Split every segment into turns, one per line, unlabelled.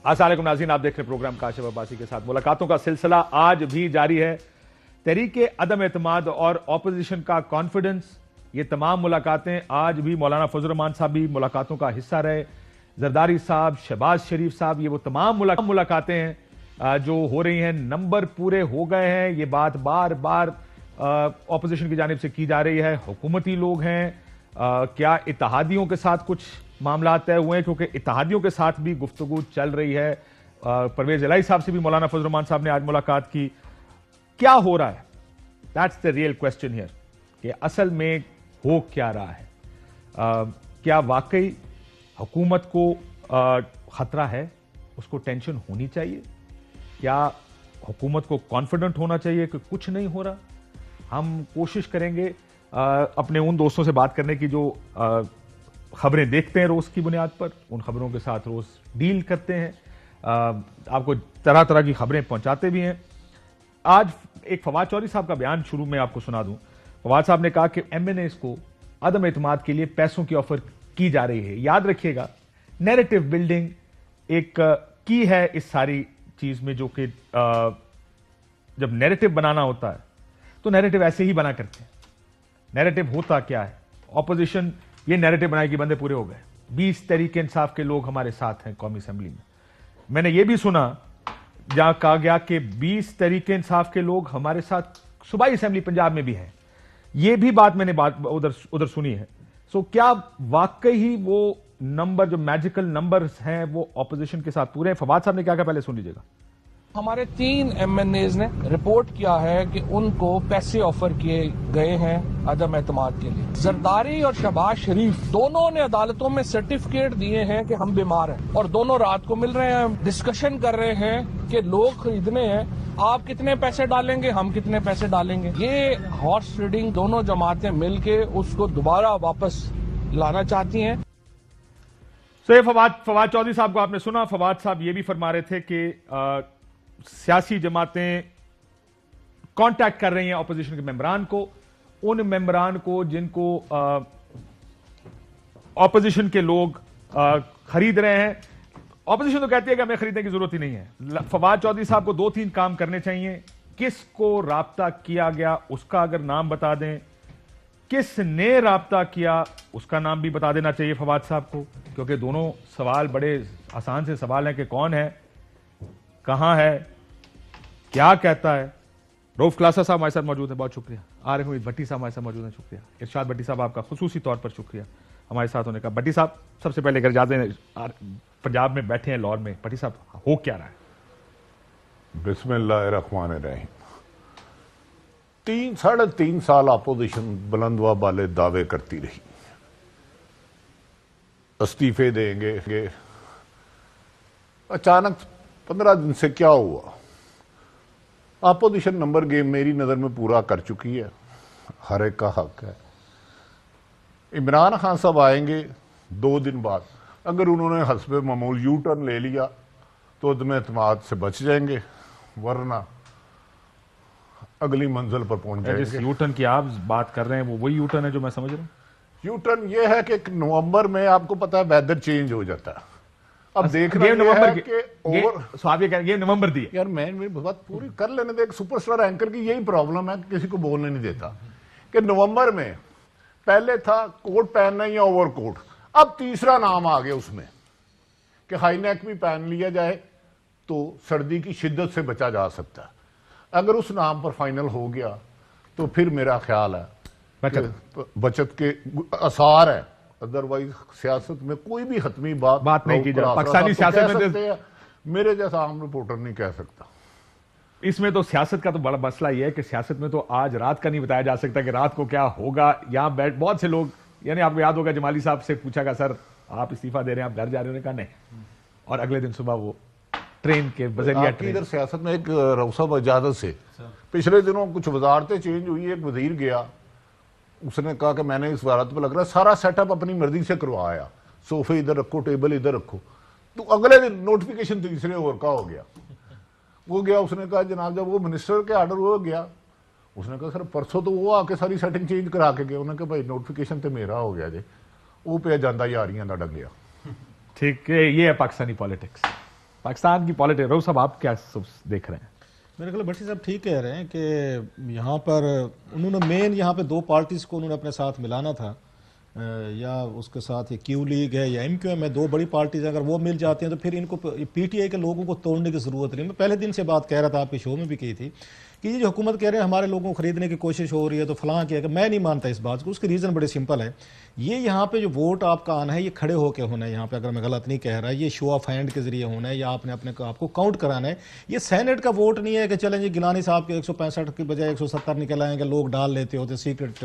السلام علیکم ناظرین، آپ دیکھ رہے ہیں پروگرام کاشف عباسی کے ساتھ۔ ملاقاتوں کا سلسلہ آج بھی جاری ہے۔ تحریک عدم اعتماد اور اپوزیشن کا کانفیڈنس، یہ تمام ملاقاتیں آج بھی مولانا فضل الرحمان صاحب بھی ملاقاتوں کا حصہ رہے، زرداری صاحب، شہباز شریف صاحب، یہ وہ تمام ملاقاتیں ہیں جو ہو رہی ہیں۔ نمبر پورے ہو گئے ہیں، یہ بات بار بار اپوزیشن کی جانب سے کی جا رہی ہے۔ حکومتی لوگ ہیں، کیا اتحادیوں کے ساتھ کچھ معاملات طے ہوئے ہیں؟ کیونکہ اتحادیوں کے ساتھ بھی گفتگو چل رہی ہے۔ پرویز الہی صاحب سے بھی مولانا فضل الرحمان صاحب نے آج ملاقات کی۔ کیا ہو رہا ہے؟ That's the real question here, کہ اصل میں ہو کیا رہا ہے؟ کیا واقعی حکومت کو خطرہ ہے؟ اس کو ٹینشن ہونی چاہیے؟ کیا حکومت کو کانفیڈنٹ ہونا چاہیے کہ کچھ نہیں ہو رہا؟ ہم کوشش کریں گے اپنے ان دوستوں سے بات کرنے کی جو خبریں دیکھتے ہیں روز کی بنیاد پر، ان خبروں کے ساتھ روز ڈیل کرتے ہیں، آپ کو طرح طرح کی خبریں پہنچاتے بھی ہیں۔ آج ایک فواد چودھری صاحب کا بیان شروع میں آپ کو سنا دوں۔ فواد صاحب نے کہا کہ ایم این ایز کو عدم اعتماد کے لیے پیسوں کی آفر کی جا رہی ہے۔ یاد رکھیے گا، نیریٹو بلڈنگ ایک کی ہے اس ساری چیز میں، جو کہ جب نیریٹو بنانا ہوتا ہے تو نیریٹو ایسے ہی بنا کرتے ہیں۔ نیریٹو ہوتا کیا ہے؟ اپوزیشن یہ نیریٹو بنائے کہ بندے پورے ہو گئے، 20 تحریک انصاف کے لوگ ہمارے ساتھ ہیں قومی اسمبلی میں۔ میں نے یہ بھی سنا جہاں کہا گیا کہ 20 تحریک انصاف کے لوگ ہمارے ساتھ صوبائی اسمبلی پنجاب میں بھی ہیں۔ یہ بھی بات میں نے ادھر سنی ہے۔ سو کیا واقعی ہی وہ نمبر جو میجیکل نمبرز ہیں وہ اپوزیشن کے ساتھ پورے ہیں؟ فواد صاحب نے کیا کہا، پہلے سن لیجیے گا۔
ہمارے 3 ایم این ایز نے رپورٹ کیا ہے کہ ان کو پیسے آفر کیے گئے ہیں عدم اعتماد کے لیے۔ زرداری اور شہباز شریف دونوں نے عدالتوں میں سرٹیفکیٹ دیے ہیں کہ ہم بیمار ہیں، اور دونوں رات کو مل رہے ہیں، ڈسکشن کر رہے ہیں کہ لوگ خریدنے ہیں، آپ کتنے پیسے ڈالیں گے، ہم کتنے پیسے ڈالیں گے۔ یہ ہارس ریڈنگ دونوں جماعتیں مل کے اس کو دوبارہ واپس لانا چاہتی ہیں۔
یہ فواد چودھری صاحب کو آپ نے سنا۔ فواد صاحب یہ بھی فرما رہے تھے کہ سیاسی جماعتیں کانٹیکٹ کر رہی ہیں اپوزیشن کے ممبران کو، ان ممبران کو جن کو اپوزیشن کے لوگ خرید رہے ہیں۔ اپوزیشن تو کہتی ہے کہ ہمیں خریدنے کی ضرورت ہی نہیں ہے۔ فواد چودھری صاحب کو 2-3 کام کرنے چاہیے۔ کس کو رابطہ کیا گیا اس کا اگر نام بتا دیں، کس نے رابطہ کیا اس کا نام بھی بتا دینا چاہیے فواد صاحب کو، کیونکہ دونوں سوال بڑے آسان سے سوال ہیں کہ کون ہے، کہاں ہے، کیا کہتا ہے۔ روف کلاسا صاحب ہمارے ساتھ موجود ہیں، بہت شکریہ۔ عارف امید بھٹی صاحب ہمارے ساتھ موجود ہیں، شکریہ۔ ارشاد بھٹی صاحب آپ کا خصوصی طور پر شکریہ ہمارے ساتھ ہونے کا۔ بھٹی صاحب سب سے پہلے اگر اجازت پنجاب میں بیٹھے ہیں لاہور میں، بھٹی صاحب ہو کیا رہا ہے؟
بسم اللہ الرحمن الرحیم۔ 3.5 سال اپوزیشن بلندوا بالے دعوے کرتی رہی، استعفے دیں گے۔ اچانک 15 دن سے کیا ہوا؟ اپوزیشن نمبر گیم میری نظر میں پورا کر چکی ہے، ہر ایک کا حق ہے۔ عمران خان صاحب آئیں گے 2 دن بعد، اگر انہوں نے حسب معمول یو ٹرن لے لیا تو عدم اعتماد سے بچ جائیں گے، ورنہ اگلی منزل پر پہنچ جائیں گے۔
یو ٹرن کی آپ بات کر رہے ہیں وہ وہی یو ٹرن ہے جو میں سمجھ رہا ہوں۔
یو ٹرن یہ ہے کہ نومبر میں آپ کو پتا ہے ویدر چینج ہو جاتا ہے۔ اب دیکھنا یہ ہے کہ
یہ نومبر دی ہے
یار، میں بات پوری کر لینے دے۔ ایک سپر سٹار اینکر کی یہی پرابلم ہے کہ کسی کو بولنے نہیں دیتا، کہ نومبر میں پہلے تھا کوٹ پہننا یا اوور کوٹ، اب تیسرا نام آ گیا اس میں کہ ہائی نیک بھی پہن لیا جائے تو سردی کی شدت سے بچا جا سکتا ہے۔ اگر اس نام پر فائنل ہو گیا تو پھر میرا خیال ہے بچت کے آثار ہے، ادروائز سیاست میں کوئی بھی حتمی بات
نہیں کی جائے۔ پاکستانی سیاست میں
میرے جیسا عام رپورٹر نہیں کہہ سکتا۔
اس میں تو سیاست کا تو بڑا مسئلہ یہ ہے کہ سیاست میں تو آج رات کا نہیں بتایا جا سکتا کہ رات کو کیا ہوگا۔ یہاں بہت سے لوگ، یعنی آپ کو یاد ہوگا جمالی صاحب سے پوچھا گا سر آپ استعفیٰ دے رہے ہیں، آپ گھر جا رہے ہیں؟ کہا نہیں، اور اگلے دن صبح وہ ٹرین کے بذریعہ
ادھر سیاست میں ایک روسا اجازت سے پچھلے دنوں کچھ وزارتیں چینج ہوئی، ایک وزیر گیا، اس نے کہا کہ میں نے اس وزارت پہ لگ رہا ہے سارا سیٹ اپ اپنی مرضی سے کروایا، صوفے ادھر رکھو، ٹیبل ادھر رکھو، تو اگلے دن نوٹیفیکیشن تیسرے اور کا ہو گیا۔ وہ گیا، اس نے کہا جناب جب وہ منسٹر کے آرڈر ہو گیا، اس نے کہا سر پرسوں تو وہ آ کے ساری سیٹنگ چینج کرا کے گیا۔ انہوں نے کہا بھائی نوٹیفیکیشن تو میرا ہو گیا جی، وہ پہ جاندہ یاریاں دا ڈنگیا۔
ٹھیک ہے، یہ ہے پاکستانی پالیٹکس۔ پاکستان کی پالیٹکس. رؤف صاحب آپ کیا دیکھ رہے ہیں؟
میرے خیال بھٹی صاحب ٹھیک کہہ رہے ہیں کہ یہاں پر انہوں نے مین یہاں پہ دو پارٹیز کو انہوں نے اپنے ساتھ ملانا تھا, یا اس کے ساتھ یہ کیو لیگ ہے یا ایم کیو ایم ہے, دو بڑی پارٹیز ہیں. اگر وہ مل جاتے ہیں تو پھر ان کو پی ٹی آئی کے لوگوں کو توڑنے کی ضرورت نہیں. میں پہلے دن سے بات کہہ رہا تھا, آپ کے شو میں بھی کی تھی, کہ یہ جو حکومت کہہ رہے ہیں ہمارے لوگوں کو خریدنے کی کوشش ہو رہی ہے تو فلاں کیا کہ میں نہیں مانتا اس بات کو. اس کی ریزن بڑے سمپل ہے. یہ یہاں پہ جو ووٹ آپ کا آنا ہے یہ کھڑے ہو کے ہونا ہے یہاں پہ, اگر میں غلط نہیں کہہ رہا, یہ شو آف ہینڈ کے ذریعے ہونا ہے, یا آپ نے اپنے آپ کو کاؤنٹ کرانا ہے. یہ سینٹ کا ووٹ نہیں ہے کہ چلیں جی گیلانی صاحب کے 165 کی بجائے 170 نکل آئیں گے, لوگ ڈال لیتے ہوتے سیکرٹ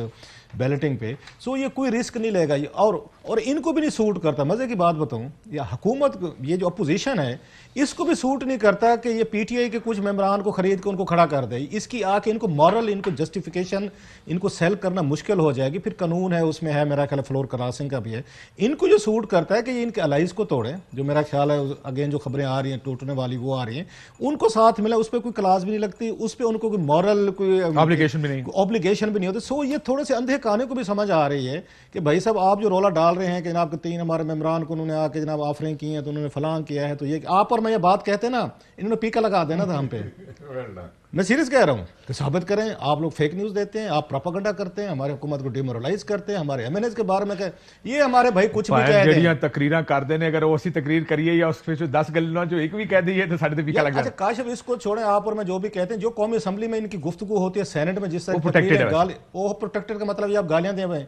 بیلٹنگ پہ. سو یہ کوئی رسک نہیں لے گا, اور ان کو بھی نہیں سوٹ کرتا. مزے کی بات بتاؤں, یہ حکومت یہ جو اپوزیشن ہے اس کو بھی سوٹ نہیں کرتا کہ یہ پی ٹی آئی کے کچھ ممبران کو خرید کے ان کو کھڑا کر دے. اس کی آ کے ان کو مورل, ان کو جسٹیفیکیشن ان کو سیل کرنا مشکل ہو جائے گی. پھر قانون ہے اس میں ہے, میرا خیال فلور کراسنگ کا بھی ہے. ان کو جو سوٹ کرتا ہے کہ یہ ان کے الائز کو توڑیں, جو میرا خیال ہے اگین جو خبریں آ رہی ہیں ٹوٹنے والی وہ آ رہی ہیں, ان کو ساتھ ملا, اس پہ کوئی کلاس بھی نہیں لگتی, اس پہ ان کو کوئی مورل کوئی
obligation
بھی نہیں ہوتی. سو یہ تھوڑے سے اندھے کانے کو بھی سمجھ آ رہی ہے کہ بھائی صاحب آپ جو رولا ڈال رہے ہیں کہ جناب 3 ہمارے ممبران کو انہوں نے آ کے جناب آفریں کی ہیں تو انہوں نے فلاں کیا ہے, تو یہ آپ اور میں یہ بات کہتے ہیں نا, انہوں نے پیکا لگا دینا تھا ہم پہ. میں سیریس کہہ رہا ہوں کہ ثابت کریں. آپ لوگ فیک نیوز دیتے ہیں, آپ پروپیگنڈا کرتے ہیں, ہماری حکومت کو ڈیمورلائز کرتے ہیں, ہمارے ایم این ایز کے بارے میں کہ یہ ہمارے بھائی کچھ بھی کہہ دیں.
تقریراں کر دینے, اگر وہ اسی تقریر کریے یا اس پہ 10 گلنا جو ایک بھی کہہ دی ہے تو ساڑھے پیکا لگ جائے.
اچھا کاشف اس کو چھوڑیں, آپ اور میں جو بھی کہتے ہیں, جو قومی اسمبلی میں ان کی گفتگو ہوتی ہے سینٹ میں جس طرح وہ پروٹیکٹڈ کا مطلب یہ آپ گالیاں دیں ہوئے,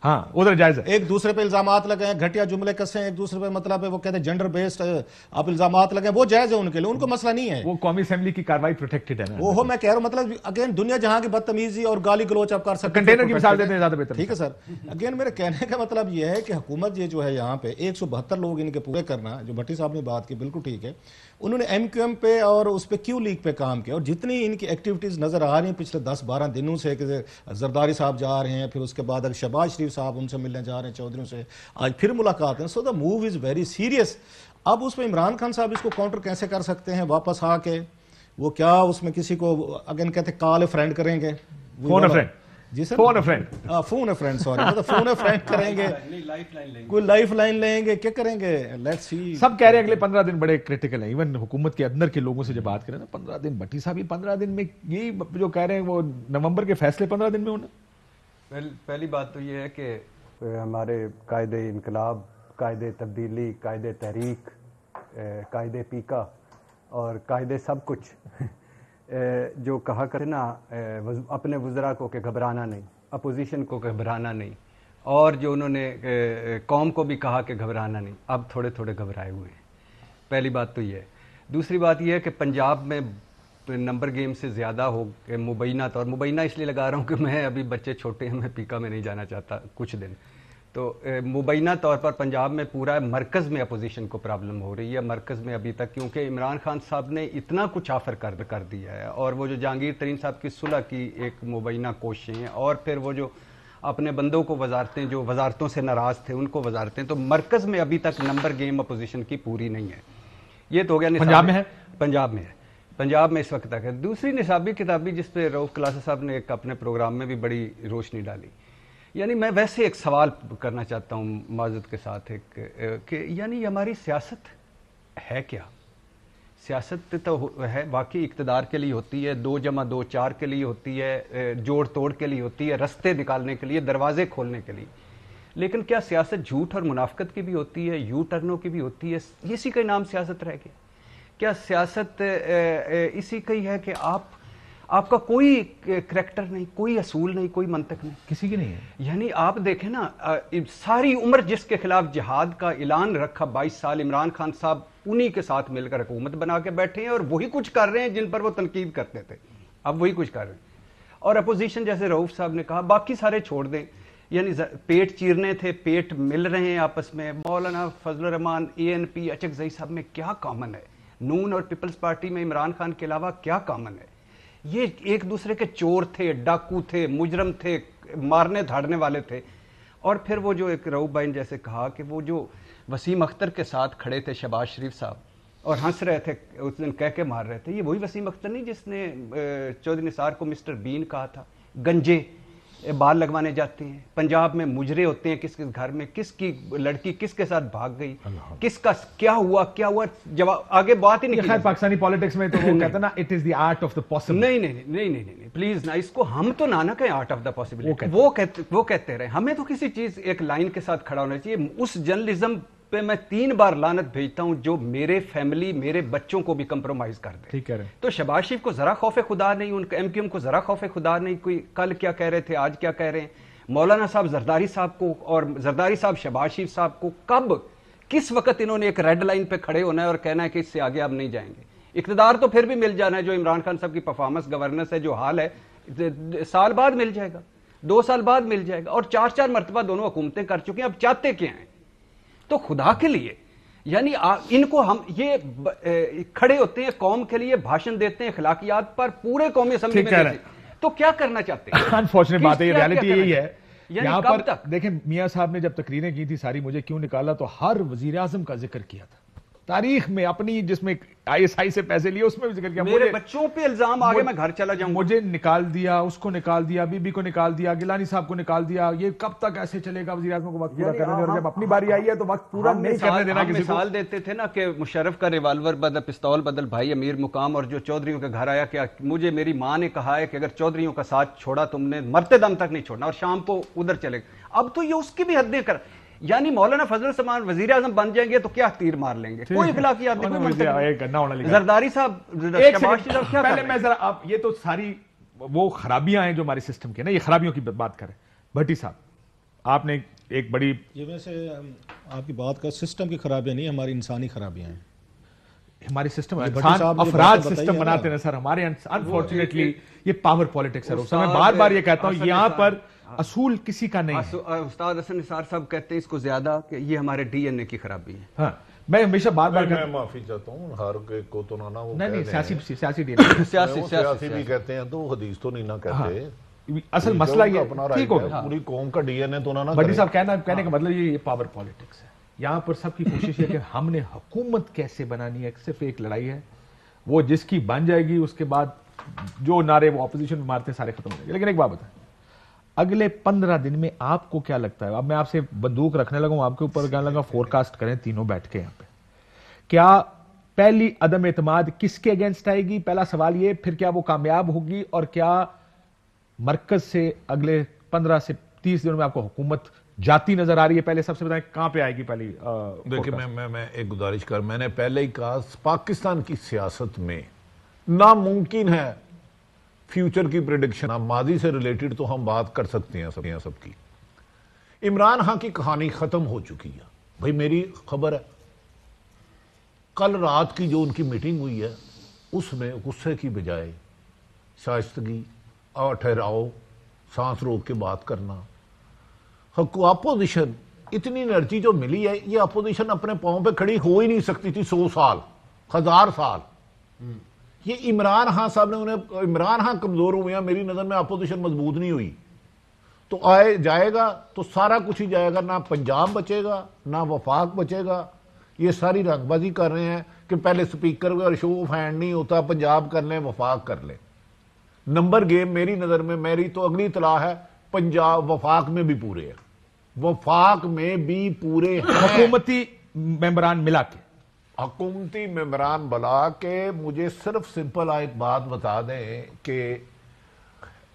ہاں ادھر جائز ہے.
ایک دوسرے پہ الزامات لگائیں, گھٹیا جملے کسیں ایک دوسرے پہ, مطلب ہے وہ کہتے ہیں جنڈر بیسڈ آپ الزامات لگائیں, وہ جائز ہے ان کے لیے, ان کو مسئلہ نہیں ہے.
وہ قومی اسمبلی کی کاروائی پروٹیکٹڈ ہے نا.
وہ میں کہہ رہا ہوں, مطلب اگین دنیا جہاں کی بدتمیزی اور گالی گلوچ آپ کر سکتے ہیں.
کنٹینر کی مثال دیتے ہیں زیادہ بہتر.
ٹھیک ہے سر. اگین میرے کہنے کا مطلب یہ ہے کہ حکومت یہ جو ہے یہاں پہ 172 لوگ ان کے پورے کرنا, جو بھٹی صاحب نے بات کی بالکل ٹھیک ہے. انہوں نے ایم کیو ایم پہ اور اس پہ کیو لیگ پہ کام کیا, اور جتنی ان کی ایکٹیویٹیز نظر آ رہی ہیں پچھلے 10-12 دنوں سے, کہ زرداری صاحب جا رہے ہیں, پھر اس کے بعد اگر شہباز شریف صاحب ان سے ملنے جا رہے ہیں چودھریوں سے, آج پھر ملاقات ہے. So the move is very serious. اب اس میں عمران خان صاحب اس کو کاؤنٹر کیسے کر سکتے ہیں واپس آ کے, وہ کیا اس میں کسی کو اگین کہتے کال فرینڈ کریں گے,
فون فرینڈ,
جی sir
phone friend,
phone friend sorry, مطلب فون فرینڈ کریں گے, کوئی لائف لائن لیں گے, کیا کریں گے, لیٹس سی.
سب کہہ رہے ہیں اگلے 15 دن بڑے کرٹیکل ہیں. ایون حکومت کے اندر کے لوگوں سے جب بات کریں نا, 15 دن, بھٹی صاحب یہ 15 دن میں یہی جو کہہ رہے ہیں وہ نومبر کے فیصلے 15 دن میں ہونا.
پہلی بات تو یہ ہے کہ ہمارے قائد انقلاب, قائد تبدیلی, قائد تحریک, قائد پیکا اور قائد سب کچھ جو کہا کرنا اپنے وزراء کو کہ گھبرانا نہیں, اپوزیشن کو گھبرانا نہیں, اور جو انہوں نے قوم کو بھی کہا کہ گھبرانا نہیں, اب تھوڑے تھوڑے گھبرائے ہوئے ہیں. پہلی بات تو یہ ہے. دوسری بات یہ ہے کہ پنجاب میں نمبر گیم سے زیادہ ہو مبینہ طور, مبینہ اس لیے لگا رہا ہوں کہ میں ابھی بچے چھوٹے ہیں, میں پیکا میں نہیں جانا چاہتا کچھ دن, تو مبینہ طور پر پنجاب میں پورا مرکز میں اپوزیشن کو پرابلم ہو رہی ہے. مرکز میں ابھی تک کیونکہ عمران خان صاحب نے اتنا کچھ آفر کر دیا ہے, اور وہ جو جہانگیر ترین صاحب کی صلح کی ایک مبینہ کوششیں, اور پھر وہ جو اپنے بندوں کو وزارتیں, جو وزارتوں سے ناراض تھے ان کو وزارتیں, تو مرکز میں ابھی تک نمبر گیم اپوزیشن کی پوری نہیں ہے. یہ تو ہو گیا.
پنجاب میں ہے,
پنجاب میں ہے, پنجاب میں اس وقت تک ہے. دوسری نصابی کتابی جس پہ رؤف کلاسا صاحب نے ایک اپنے پروگرام میں بھی بڑی روشنی ڈالی, یعنی میں ویسے ایک سوال کرنا چاہتا ہوں معذرت کے ساتھ, ایک کہ یعنی ہماری سیاست ہے کیا؟ سیاست تو ہے واقعی اقتدار کے لیے ہوتی ہے, 2+2 4 کے لیے ہوتی ہے, جوڑ توڑ کے لیے ہوتی ہے, رستے نکالنے کے لیے, دروازے کھولنے کے لیے. لیکن کیا سیاست جھوٹ اور منافقت کی بھی ہوتی ہے, یو ٹرنوں کی بھی ہوتی ہے؟ اسی کا نام سیاست رہ گیا کیا؟ سیاست اسی کا ہی ہے کہ آپ کا کوئی کریکٹر نہیں, کوئی اصول نہیں, کوئی منطق نہیں,
کسی کی نہیں ہے.
یعنی آپ دیکھیں نا, ساری عمر جس کے خلاف جہاد کا اعلان رکھا 22 سال, عمران خان صاحب انہی کے ساتھ مل کر حکومت بنا کے بیٹھے ہیں, اور وہی کچھ کر رہے ہیں جن پر وہ تنقید کرتے تھے, اب وہی کچھ کر رہے ہیں. اور اپوزیشن جیسے رؤف صاحب نے کہا باقی سارے چھوڑ دیں, یعنی پیٹ چیرنے تھے, پیٹ مل رہے ہیں آپس میں. مولانا فضل الرحمان ANP اچک زئی صاحب میں کیا کامن ہے؟ نون اور پیپلز پارٹی میں عمران خان کے علاوہ کیا کامن ہے؟ یہ ایک دوسرے کے چور تھے, ڈاکو تھے, مجرم تھے, مارنے دھاڑنے والے تھے. اور پھر وہ جو ایک رؤف بھائی نے جیسے کہا کہ وہ جو وسیم اختر کے ساتھ کھڑے تھے شہباز شریف صاحب اور ہنس رہے تھے, اس دن کہہ کے مار رہے تھے, یہ وہی وسیم اختر نہیں جس نے چودھری نثار کو مسٹر بین کہا تھا, گنجے. بال لگوانے جاتے ہیں. پنجاب میں مجرے ہوتے ہیں کس کس گھر میں, کس کی لڑکی کس کے ساتھ بھاگ گئی, کس کا کیا ہوا جواب آگے بات ہی نہیں.
خیر پاکستانی پالیٹکس میں تو وہ کہتے ہیں نا it is the art of the possible.
نہیں پلیز نا, اس کو ہم تو نہ کہیں آرٹ آف دا پاسبلٹی, وہ کہتے رہے. ہمیں تو کسی چیز ایک لائن کے ساتھ کھڑا ہونا چاہیے. اس جرنلزم پہ میں 3 بار لعنت بھیجتا ہوں جو میرے فیملی میرے بچوں کو بھی کمپرومائز کر دے.
ٹھیک ہے.
تو شہباز شریف کو ذرا خوف خدا نہیں, ان ایم کیو ایم کو ذرا خوف خدا نہیں. کوئی کل کیا کہہ رہے تھے, آج کیا کہہ رہے ہیں. مولانا صاحب زرداری صاحب کو اور زرداری صاحب شہباز شریف صاحب کو کب کس وقت انہوں نے ایک ریڈ لائن پہ کھڑے ہونا ہے اور کہنا ہے کہ اس سے آگے آپ نہیں جائیں گے. اقتدار تو پھر بھی مل جانا ہے, جو عمران خان صاحب کی پرفارمنس گورننس ہے جو حال ہے, سال بعد مل جائے گا, 2 سال بعد مل جائے گا. اور 4 مرتبہ دونوں حکومتیں کر چکے ہیں, اب چاہتے کیا ہیں. تو خدا کے لیے یعنی ان کو ہم یہ کھڑے ہوتے ہیں قوم کے لیے بھاشن دیتے ہیں اخلاقیات پر پورے قومی اسمبلی میں, تو کیا کرنا چاہتے ہیں.
انفارچونیٹ بات ہے, یہ ریالٹی یہی ہے. یہاں پر دیکھیں میاں صاحب نے جب تقریریں کی تھی ساری, مجھے کیوں نکالا تو ہر وزیر اعظم کا ذکر کیا تھا تاریخ میں اپنی, جس میں آئی ایس آئی سے پیسے لیے اس میں بھی ذکر کیا.
میرے بچوں پہ الزام آگے میں گھر چلا جاؤں.
مجھے نکال دیا, اس کو نکال دیا, بی بی کو نکال دیا, گیلانی صاحب کو نکال دیا. یہ کب تک ایسے چلے گا وزیر اعظم کو وقت پورا کرنے, اور جب اپنی باری آئی ہے تو وقت پورا نہیں کرنے دینا کسی کو.
مثال دیتے تھے نا کہ مشرف کا ریوالور بدل پستول بدل بھائی امیر مقام, اور جو چودھریوں کے گھر آیا کہ مجھے میری ماں نے کہا ہے کہ اگر چودھریوں کا ساتھ چھوڑا تم نے مرتے دم تک نہیں چھوڑنا, اور شام کو ادھر چلے گا. اب تو یہ اس کی بھی حدیں کر, یعنی مولانا فضل الرحمان وزیر اعظم بن جائیں گے تو کیا تیر مار لیں گے, کوئی اخلاقیات نہیں. زرداری صاحب
پہلے میں ذرا, آپ یہ تو ساری وہ خرابیاں ہیں جو ہمارے سسٹم کے نا, یہ خرابیوں کی بات کریں. بھٹی صاحب آپ نے ایک بڑی,
یہ ویسے آپ کی بات کا سسٹم کی خرابیاں نہیں, ہماری انسانی خرابیاں ہیں.
ہمارے سسٹم افراد سسٹم بناتے ہیں سر ہمارے, انفارچونیٹلی یہ پاور پالیٹکس ہے. میں بار بار یہ کہتا ہوں یہاں پر اصول کسی کا نہیں ہے.
استاد حسن نثار صاحب کہتے ہیں اس کو زیادہ کہ یہ ہمارے ڈی این اے کی خرابی ہے.
ہاں میں ہمیشہ بار بار
میں معافی چاہتا ہوں, ہر کو تو نہ وہ
نہیں سیاسی ڈی این اے,
سیاسی بھی کہتے ہیں تو حدیث تو نہیں نہ کہتے.
اصل مسئلہ یہ ٹھیک ہوگا,
پوری قوم کا ڈی این اے تو نہ.
بھٹی صاحب کہنے کا مطلب یہ پاور پالیٹکس ہے. یہاں پر سب کی کوشش ہے کہ ہم نے حکومت کیسے بنانی ہے, صرف ایک لڑائی ہے, وہ جس کی بن جائے گی اس کے بعد جو نعرے وہ اپوزیشن میں مارتے سارے ختم ہو جائیں گے. لیکن ایک بات بتائیں, اگلے 15 دن میں آپ کو کیا لگتا ہے, اب میں آپ سے بندوق رکھنے لگا ہوں آپ کے اوپر, کہنے لگا فورکاسٹ کریں تینوں بیٹھ کے یہاں پہ, کیا پہلی عدم اعتماد کس کے اگینسٹ آئے گی؟ پہلا سوال یہ, پھر کیا وہ کامیاب ہوگی, اور کیا مرکز سے اگلے 15 سے 30 دنوں میں آپ کو حکومت جاتی نظر آ رہی ہے؟ پہلے سب سے بتائیں کہاں پہ آئے گی پہلی.
دیکھیں میں ایک گزارش کر, میں نے پہلے ہی کہا پاکستان کی سیاست میں ناممکن ہے فیوچر کی پریڈکشن. ماضی سے ریلیٹڈ تو ہم بات کر سکتے ہیں سب کی. عمران خان کی کہانی ختم ہو چکی ہے بھائی. میری خبر ہے کل رات کی جو ان کی میٹنگ ہوئی ہے اس میں غصے کی بجائے شائستگی اور ٹھہراؤ, سانس روک کے بات کرنا. اپوزیشن اتنی انرجی جو ملی ہے, یہ اپوزیشن اپنے پاؤں پہ کھڑی ہو ہی نہیں سکتی تھی 100 سال 1000 سال. یہ عمران خان صاحب نے عمران خان کمزور ہوئے ہیں, میری نظر میں اپوزیشن مضبوط نہیں ہوئی. تو جائے گا تو سارا کچھ ہی جائے گا, نہ پنجاب بچے گا نہ وفاق بچے گا. یہ ساری رنگ بازی کر رہے ہیں کہ پہلے سپیکر کا شو آف ہینڈ نہیں ہوتا, پنجاب کر لیں وفاق کر لیں. نمبر گیم میری نظر میں, میری تو اگلی اطلاع ہے پنجاب وفاق میں بھی پورے ہیں, وفاق میں بھی پورے ہیں.
حکومتی ممبران ملا کے,
حکومتی ممبران بلا کے. مجھے صرف سمپل ایک بات بتا دیں کہ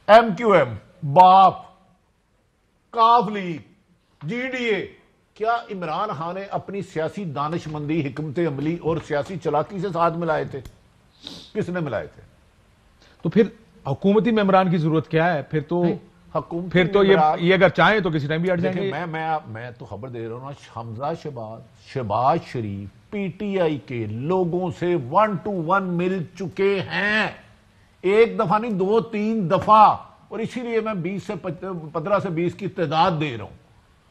ایم کیو ایم, باپ, کاف لیگ, جی ڈی اے, کیا عمران خان نے اپنی سیاسی دانش مندی, حکمت عملی اور سیاسی چلاکی سے ساتھ ملائے تھے؟ کس نے ملائے تھے؟
تو پھر حکومتی ممبران کی ضرورت کیا ہے؟ پھر تو یہ اگر چاہیں تو کسی ٹائم بھی ہٹ جائیں گے.
میں تو خبر دے رہا ہوں, حمزہ شہباز شریف پی ٹی آئی کے لوگوں سے 1 to 1 مل چکے ہیں, ایک دفعہ نہیں 2-3 دفعہ. اور اسی لیے میں 15 سے 20 کی تعداد دے رہا ہوں.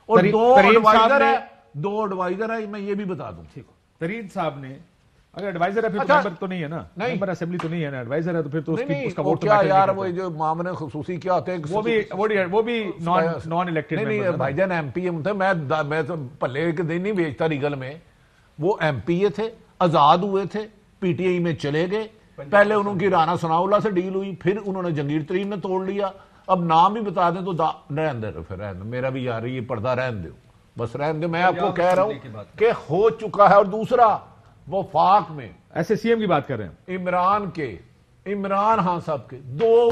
اور 2 ایڈوائزر ہے, میں یہ بھی بتا دوں.
ترین صاحب نے اگر ایڈوائزر ہے پھر تو ممبر تو نہیں ہے نا, ممبر اسمبلی تو نہیں ہے نا, ایڈوائزر ہے تو پھر تو اس کا ووٹ تو
کیا یار, وہ جو معاملے خصوصی کیا ہوتے ہیں
وہ بھی نان الیکٹڈ.
نہیں بھائی جان ایم پی ایم تھے, میں تو پلے کے دن نہیں بیچتا ریگل میں. وہ ایم پی اے تھے, آزاد ہوئے تھے, پی ٹی آئی میں چلے گئے. پہلے انہوں کی رانا ثناء اللہ سے ڈیل ہوئی, پھر انہوں نے جہانگیر ترین نے توڑ لیا. اب نام بھی بتا دیں تو رہن دے، پھر رہن دے، میرا بھی یار یہ پردہ رہن دو، بس رہن دے. میں آپ کو کہہ رہا ہوں کہ ہو چکا ہے. اور دوسرا وفاق میں
ایسے سی ایم کی بات کر رہے ہیں،
عمران خان صاحب کے دو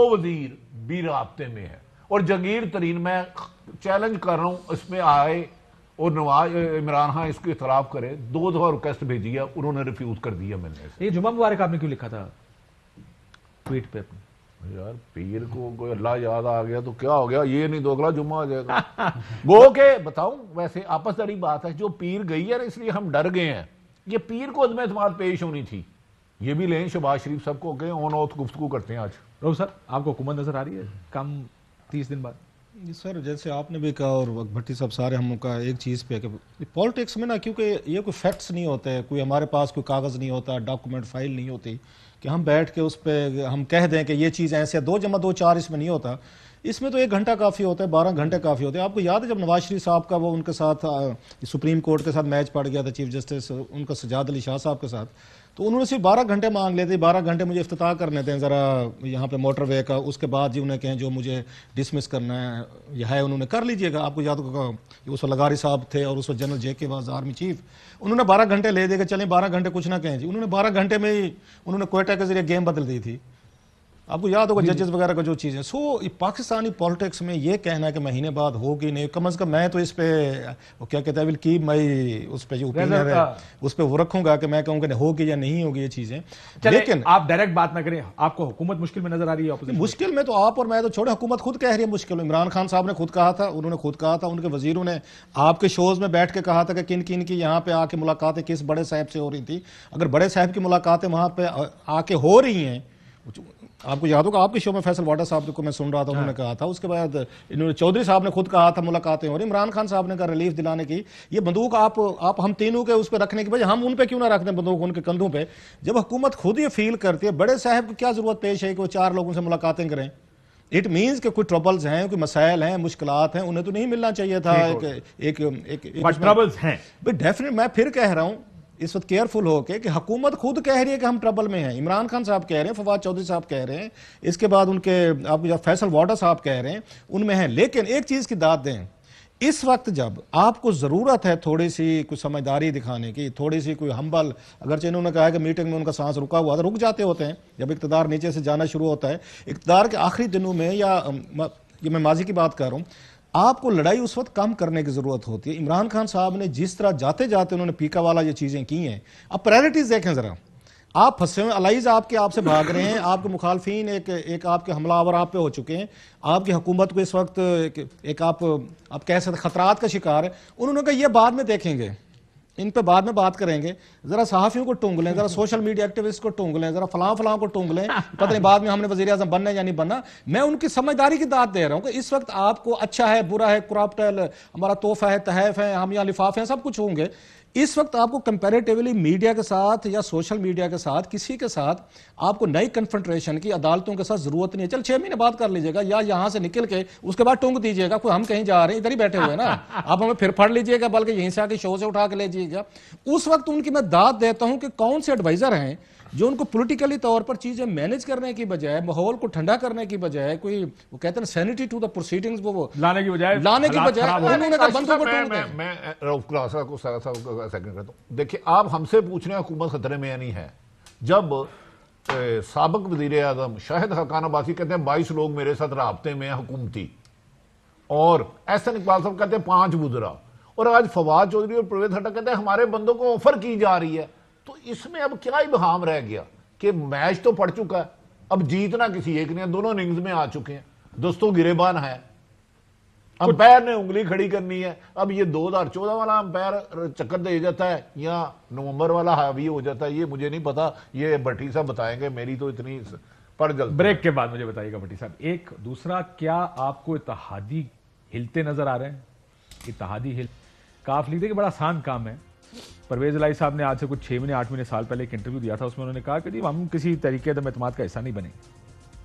وزیر بھی رابطے میں ہیں. اور جہانگیر ترین، میں چیلنج کر رہا ہوں اس میں آئے اور عمران خان اس کے خلاف کرے. 2 دفعہ ریکویسٹ بھیجی ہے، انہوں نے ریفیوز کر دیا. میں نے
یہ جمعہ مبارک آپ نے کیوں لکھا تھا ٹویٹ پہ اپنے؟
یار پیر کو کوئی اللہ یاد آ گیا تو کیا ہو گیا، یہ نہیں تو اگلا جمعہ آ جائے گا. وہ کہ بتاؤں ویسے آپس داری بات ہے، جو پیر گئی ہے نا اس لیے ہم ڈر گئے ہیں. یہ پیر کو عدم اعتماد پیش ہونی تھی. یہ بھی لیں شہباز شریف سب کو کہ آن آؤٹ گفتگو کرتے ہیں. آج
روح سر آپ کو حکومت نظر آ رہی ہے کم 30 دن بعد؟
سر جیسے آپ نے بھی کہا اور بھٹی صاحب سارے ہم کا ایک چیز پہ کہ پالیٹکس میں نا، کیونکہ یہ کوئی فیکٹس نہیں ہوتے، کوئی ہمارے پاس کوئی کاغذ نہیں ہوتا، ڈاکومنٹ فائل نہیں ہوتی کہ ہم بیٹھ کے اس پہ ہم کہہ دیں کہ یہ چیز ایسے 2 × 2 = 4 اس میں نہیں ہوتا. اس میں تو 1 گھنٹہ کافی ہوتا ہے، 12 گھنٹے کافی ہوتے ہیں. آپ کو یاد ہے جب نواز شریف صاحب کا وہ ان کے ساتھ سپریم کورٹ کے ساتھ میچ پڑ گیا تھا چیف جسٹس ان کا سجاد علی شاہ صاحب کے ساتھ، تو انہوں نے صرف 12 گھنٹے مانگ لیتے. 12 گھنٹے مجھے افتتاح کرنے تھے ذرا یہاں پہ موٹر وے کا، اس کے بعد جی انہیں کہیں جو مجھے ڈسمس کرنا ہے یہ ہے انہوں نے کر لیجئے گا. آپ کو یاد ہوگا اس وقت لغاری صاحب تھے اور اس وقت جنرل جے کے واز آرمی چیف، انہوں نے 12 گھنٹے لے دے کہ چلیں 12 گھنٹے کچھ نہ کہیں جی. انہوں نے 12 گھنٹے میں ہی انہوں نے کوئٹہ کے ذریعے گیم بدل دی تھی. آپ کو یاد ہوگا ججز وغیرہ کا جو چیزیں. پاکستانی پالیٹکس میں یہ کہنا ہے کہ مہینے بعد ہوگی نہیں، کم از کم میں تو اس پہ وہ کیا کہتا ہے ول کیپ مائی اس پہ جو اوپینین ہے اس پہ وہ رکھوں گا کہ میں کہوں کہ ہوگی یا نہیں ہوگی یہ چیزیں.
لیکن آپ ڈائریکٹ بات نہ کریں، آپ کو حکومت مشکل میں نظر آ رہی ہے؟ اپوزیشن
مشکل میں تو آپ اور میں تو چھوڑے، حکومت خود کہہ رہی ہے مشکل میں. عمران خان صاحب نے خود کہا تھا، انہوں نے خود کہا تھا، ان کے وزیروں نے آپ کے شوز میں بیٹھ کے کہا تھا کہ کن کن کی یہاں پہ آ کے ملاقاتیں کس بڑے صاحب سے ہو رہی تھی. اگر بڑے صاحب کی ملاقاتیں وہاں پہ آ کے ہو رہی ہیں، آپ کو یاد ہوگا آپ کے شو میں فیصل واڈا صاحب کو میں سن رہا تھا، انہوں نے کہا تھا. اس کے بعد انہوں نے چودھری صاحب نے خود کہا تھا ملاقاتیں ہو رہی. عمران خان صاحب نے کہا ریلیف دلانے کی. یہ بندوق آپ ہم تینوں کے اس پہ رکھنے کی بجائے ہم ان پہ کیوں نہ رکھ دیں بندوق ان کے کندھوں پہ؟ جب حکومت خود یہ فیل کرتی ہے، بڑے صاحب کو کیا ضرورت پیش ہے کہ وہ 4 لوگوں سے ملاقاتیں کریں؟ اٹ مینس کہ کوئی ٹربلز ہیں، کوئی مسائل ہیں، مشکلات ہیں، انہیں تو نہیں ملنا چاہیے تھا. ایک
ٹربلز ہیں
ڈیفینیٹ. میں پھر کہہ رہا ہوں اس وقت کیئرفل ہو کے کہ حکومت خود کہہ رہی ہے کہ ہم ٹربل میں ہیں. عمران خان صاحب کہہ رہے ہیں، فواد چودھری صاحب کہہ رہے ہیں، اس کے بعد ان کے آپ فیصل واڈا صاحب کہہ رہے ہیں، ان میں ہیں. لیکن ایک چیز کی داد دیں، اس وقت جب آپ کو ضرورت ہے تھوڑی سی کوئی سمجھداری دکھانے کی، تھوڑی سی کوئی ہمبل، اگرچہ انہوں نے کہا ہے کہ میٹنگ میں ان کا سانس رکا ہوا تھا، رک جاتے ہوتے ہیں جب اقتدار نیچے سے جانا شروع ہوتا ہے. اقتدار کے آخری دنوں میں یا یہ میں ماضی کی بات کر رہا ہوں، آپ کو لڑائی اس وقت کم کرنے کی ضرورت ہوتی ہے. عمران خان صاحب نے جس طرح جاتے جاتے انہوں نے پیکا والا یہ چیزیں کی ہیں. اب پرائرٹیز دیکھیں ذرا. آپ پھنسے ہوئے الائز آپ سے بھاگ رہے ہیں، آپ کے مخالفین ایک آپ کے حملہ آور آپ پہ ہو چکے ہیں، آپ کی حکومت کو اس وقت ایک آپ کہہ سکتے خطرات کا شکار ہے. انہوں نے کہا یہ بعد میں دیکھیں گے، ان پہ بعد میں بات کریں گے. ذرا صحافیوں کو ٹونگ لیں، ذرا سوشل میڈیا ایکٹیوسٹ کو ٹونگ لیں، ذرا فلاں کو ٹونگ لیں، پتہ نہیں بعد میں ہم نے وزیر اعظم بننا ہے یا نہیں بننا. میں ان کی سمجھداری کی داد دے رہا ہوں کہ اس وقت آپ کو اچھا ہے، برا ہے، کرپٹ ہے، ہمارا تحفہ ہے، تحائف ہے، ہم یہاں لفاف ہیں، سب کچھ ہوں گے. اس وقت آپ کو کمپیریٹیولی میڈیا کے ساتھ یا سوشل میڈیا کے ساتھ کسی کے ساتھ آپ کو نئی کنفرنٹریشن کی عدالتوں کے ساتھ ضرورت نہیں ہے. چل 6 مہینے بعد کر لیجیے گا، یا یہاں سے نکل کے اس کے بعد ٹونگ دیجیے گا. کوئی ہم کہیں جا رہے ہیں، ادھر ہی بیٹھے ہوئے ہیں نا، آپ ہمیں پھر پڑھ لیجیے گا، بلکہ یہیں سے آ کے شو سے اٹھا کے لے جائیے گا. اس وقت ان کی میں داد دیتا ہوں کہ کون سے ایڈوائزر ہیں جو ان کو پولیٹیکلی طور پر چیزیں مینج کرنے کی بجائے، ماحول کو ٹھنڈا کرنے کی بجائے، کوئی وہ کہتے ہیں سینیٹی ٹو دا پروسیڈنگز، وہ
لانے کی بجائے
انہوں نے کہا بندوں کو ٹونگ دیں. میں رؤف کلاسا کو سیکنڈ کرتا ہوں. دیکھیں آپ ہم سے پوچھ رہے ہیں حکومت خطرے میں نہیں ہے، جب سابق وزیر اعظم شاہد حقان عباسی کہتے ہیں 22 لوگ میرے ساتھ رابطے میں حکومتی، اور احسن اقبال صاحب کہتے ہیں 5 وزراء، اور آج فواد چودھری اور پرویز ہٹا کہتے ہیں ہمارے بندوں کو آفر کی جا رہی ہے. تو اس میں اب کیا ابہام رہ گیا کہ میچ تو پڑ چکا ہے، اب جیتنا کسی ایک نے، دونوں اننگز میں آ چکے ہیں، دوستوں گریبان ہے، امپائر نے انگلی کھڑی کرنی ہے. اب یہ 2014 والا امپائر چکر دے جاتا ہے یا نومبر والا حاوی ہو جاتا ہے، یہ مجھے نہیں پتا، یہ بھٹی صاحب بتائیں گے، میری تو اتنی پڑ جلد.
بریک کے بعد مجھے بتائیے گا بھٹی صاحب. ایک دوسرا، کیا آپ کو اتحادی ہلتے نظر آ رہے ہیں؟ اتحادی کاف لیڈر کہ بڑا آسان کام ہے. پرویز الہی صاحب نے آج سے کچھ 6 مہینے 8 مہینے سال پہلے ایک انٹرویو دیا تھا، اس میں انہوں نے کہا کہ جی ہم کسی طریقے عدم اعتماد کا حصہ نہیں بنے.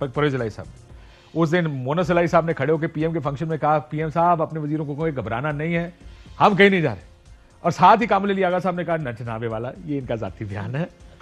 پرویز الہی صاحب اس دن مونس الہی صاحب نے کھڑے ہو کے پی ایم کے فنکشن میں کہا پی ایم صاحب اپنے وزیروں کو کوئی گھبرانا نہیں ہے، ہم کہیں نہیں جا رہے. اور ساتھ ہی کامل علی آغا صاحب نے کہا نہ جناب والا، یہ ان کا ذاتی بیان ہے،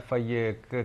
FIA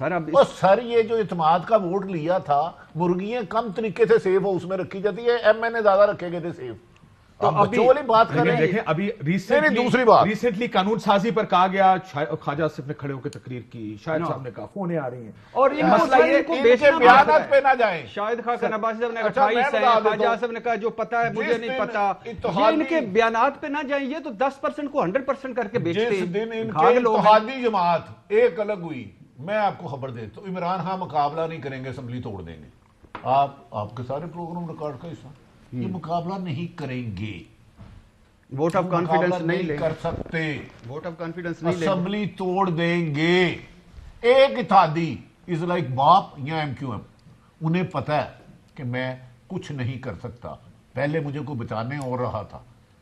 سر اب
اور سر یہ جو اعتماد کا ووٹ لیا تھا، مرغیاں کم طریقے سے سیف ہاؤس میں رکھی جاتی ہے، ایم این اے زیادہ رکھے گئے تھے سیف. تو بچوں والی بات کر رہے ہیں.
دیکھیں ابھی
دوسری بات
ریسنٹلی قانون سازی پر کہا گیا، خواجہ آصف نے کھڑے ہو کے تقریر کی، شاہد صاحب نے کہا فونیں آ رئی ہیں،
اور ان
مسئلہ یہ
کو
ان کے بیانات پہ نہ جائیں.
شاہد خاقان عباسی صاحب نے
اچھا،
28
میں
ہے،
بتا دیتا
خواجہ
ہوں.
آصف نے کہا جو پتا ہے مجھے
جس
نہیں
دن
پتا، یہ
اتحادی-
ان کے بیانات پہ نہ جائیں، یہ تو 10% کو 100% کر کے بیچتے
جس
ہیں.
دن ان
بھاگ
کے
لوگ ہیں.
اتحادی جماعت ایک الگ ہوئی، میں آپ کو خبر دیتا ہوں، عمران خان مقابلہ نہیں کریں گے، اسمبلی توڑ دیں گے. آپ کے سارے پروگرام ریکارڈ کا حصہ، یہ مقابلہ نہیں کریں گے،
ووٹ آف کانفیڈنس نہیں لیں
کر سکتے،
ووٹ آف کانفیڈنس نہیں لیں.
اسمبلی توڑ دیں گے. ایک اتحادی از لائک باپ یا ایم کیو ایم، انہیں پتا ہے کہ میں کچھ نہیں کر سکتا. پہلے مجھے کوئی بچانے اور رہا تھا.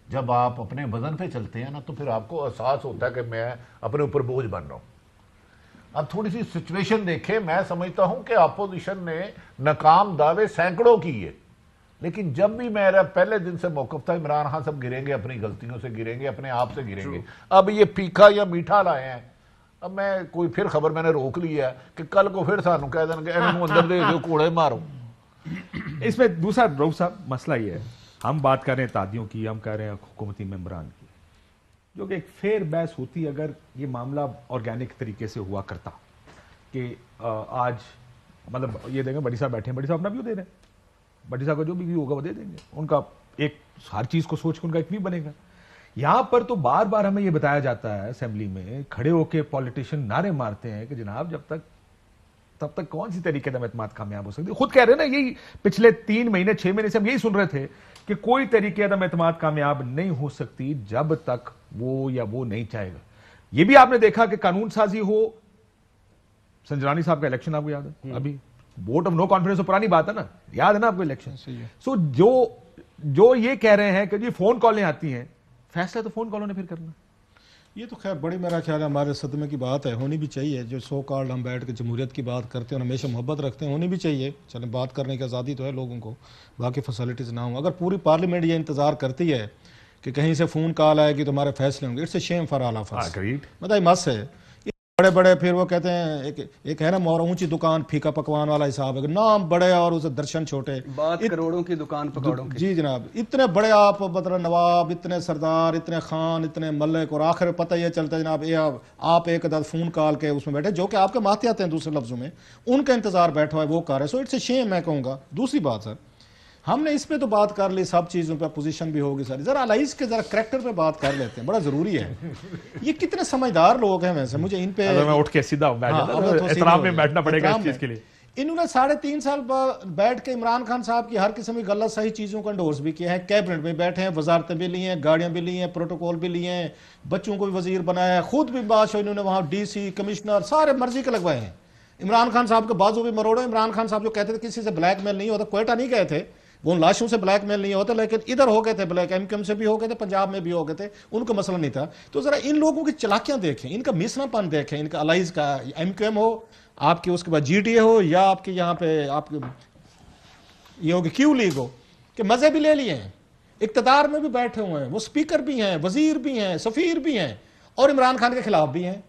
جب آپ اپنے وزن پہ چلتے ہیں نا تو پھر آپ کو احساس ہوتا ہے کہ میں اپنے اوپر بوجھ بن رہا ہوں. اب تھوڑی سی سچویشن دیکھیں. میں سمجھتا ہوں کہ اپوزیشن نے ناکام دعوے سینکڑوں کیے، لیکن جب بھی میرا پہلے دن سے موقف تھا عمران خان سب گریں گے، اپنی غلطیوں سے گریں گے، اپنے آپ سے گریں گے. اب یہ پھیکا یا میٹھا لائے ہیں. اب میں کوئی پھر خبر میں نے روک لی ہے کہ کل کو پھر سانوں کہہ دیں کہ انہوں اندر دے دو کوڑے مارو.
اس میں دوسرا رؤوف صاحب مسئلہ یہ ہے، ہم بات کر رہے ہیں اتحادیوں کی، ہم کہہ رہے ہیں حکومتی ممبران کی، جو کہ ایک فیئر بحث ہوتی اگر یہ معاملہ آرگینک طریقے سے ہوا کرتا کہ آج مطلب یہ دیں گے بڑی صاحب بیٹھے ہیں، بڑی صاحب اپنا ویو دے رہے ہیں، بڑی صاحب کا جو بھی ویو ہوگا وہ دے دیں گے، ان کا ایک ہر چیز کو سوچ کے ان کا ایک ویو بنے گا. یہاں پر تو بار بار ہمیں یہ بتایا جاتا ہے اسمبلی میں کھڑے ہو کے پولیٹیشین نعرے مارتے ہیں کہ جناب جب تک تب تک کون سی طریقے عدم اعتماد کامیاب ہو سکتی. خود کہہ رہے ہیں نا، یہی پچھلے 3 مہینے 6 مہینے سے ہم یہی سن رہے تھے کہ کوئی طریقے عدم اعتماد کامیاب نہیں ہو سکتی جب تک وہ یا وہ نہیں چاہے گا. یہ بھی آپ نے دیکھا کہ قانون سازی ہو، سنجرانی صاحب کا الیکشن آپ کو یاد ہے، ابھی ووٹ آف نو کانفیڈنس تو پرانی بات ہے نا، یاد ہے نا آپ کو الیکشن. سو جو یہ کہہ رہے ہیں کہ جی فون کالیں آتی ہیں، فیصلہ تو فون کالوں نے پھر کرنا.
یہ تو خیر بڑی میرا خیال ہے ہمارے صدمے کی بات ہے، ہونی بھی چاہیے. جو سو کالڈ ہم بیٹھ کے جمہوریت کی بات کرتے ہیں اور ہمیشہ محبت رکھتے ہیں، ہونی بھی چاہیے. چلیں بات کرنے کی آزادی تو ہے لوگوں کو، باقی فیسلٹیز نہ ہوں. اگر پوری پارلیمنٹ یہ انتظار کرتی ہے کہ کہیں سے فون کال آئے گی تو ہمارے فیصلے ہوں گے، it's a shame for all of us. مطلب مس ہے بڑے بڑے، پھر وہ کہتے ہیں ایک ہے نا مور اونچی دکان پھیکا پکوان والا حساب ہے، نام بڑے اور اسے درشن چھوٹے.
بات کروڑوں کی دکان پکوڑوں کی.
جی جناب، اتنے بڑے آپ مطلب نواب، اتنے سردار، اتنے خان، اتنے ملک، اور آخر پتہ یہ چلتا ہے جناب آپ ایک عدد فون کال کے اس میں بیٹھے جو کہ آپ کے ماتحت ہیں، دوسرے لفظوں میں ان کا انتظار بیٹھا ہے وہ کر رہے. سو اٹس اے شیم میں کہوں گا. دوسری بات سر، ہم نے اس پہ تو بات کر لی، سب چیزوں پہ پوزیشن بھی ہوگی سر. ذرا الائز کے ذرا کریکٹر پہ بات کر لیتے ہیں، بڑا ضروری ہے. یہ کتنے سمجھدار لوگ ہیں ویسے، مجھے ان پہ
میں اٹھ کے سیدھا احترام میں بیٹھنا پڑے گا اس چیز کے لیے.
انہوں نے 3.5 سال بیٹھ کے عمران خان صاحب کی ہر قسم کی غلط صحیح چیزوں کو انڈورس بھی کیا ہے، کیبنٹ میں بیٹھے ہیں، وزارتیں بھی لی ہیں، گاڑیاں بھی لی ہیں، پروٹوکول بھی لیے ہیں، بچوں کو بھی وزیر بنایا ہے، خود بھی بادشاہ انہوں نے وہاں ڈی سی کمشنر سارے مرضی کے لگوائے ہیں. عمران خان صاحب کے بازو بھی مروڑے. عمران خان صاحب جو کہتے تھے کسی سے بلیک میل نہیں ہوتا، کوئٹہ نہیں گئے تھے وہ لاشوں سے بلیک میل نہیں ہوتا، لیکن ادھر ہو گئے تھے بلیک، ایم کیو ایم سے بھی ہو گئے تھے، پنجاب میں بھی ہو گئے تھے، ان کو مسئلہ نہیں تھا. تو ذرا ان لوگوں کی چلاکیاں دیکھیں، ان کا میسنا پن دیکھیں، ان کا الائز کا، ایم کیو ایم ہو آپ کے، اس کے بعد جی ٹی اے ہو، یا آپ کے یہاں پہ آپ یہ ہوگی کیو لیگ ہو، کہ مزے بھی لے لیے ہیں، اقتدار میں بھی بیٹھے ہوئے ہیں، وہ سپیکر بھی ہیں، وزیر بھی ہیں، سفیر بھی ہیں، اور عمران خان کے خلاف بھی ہیں،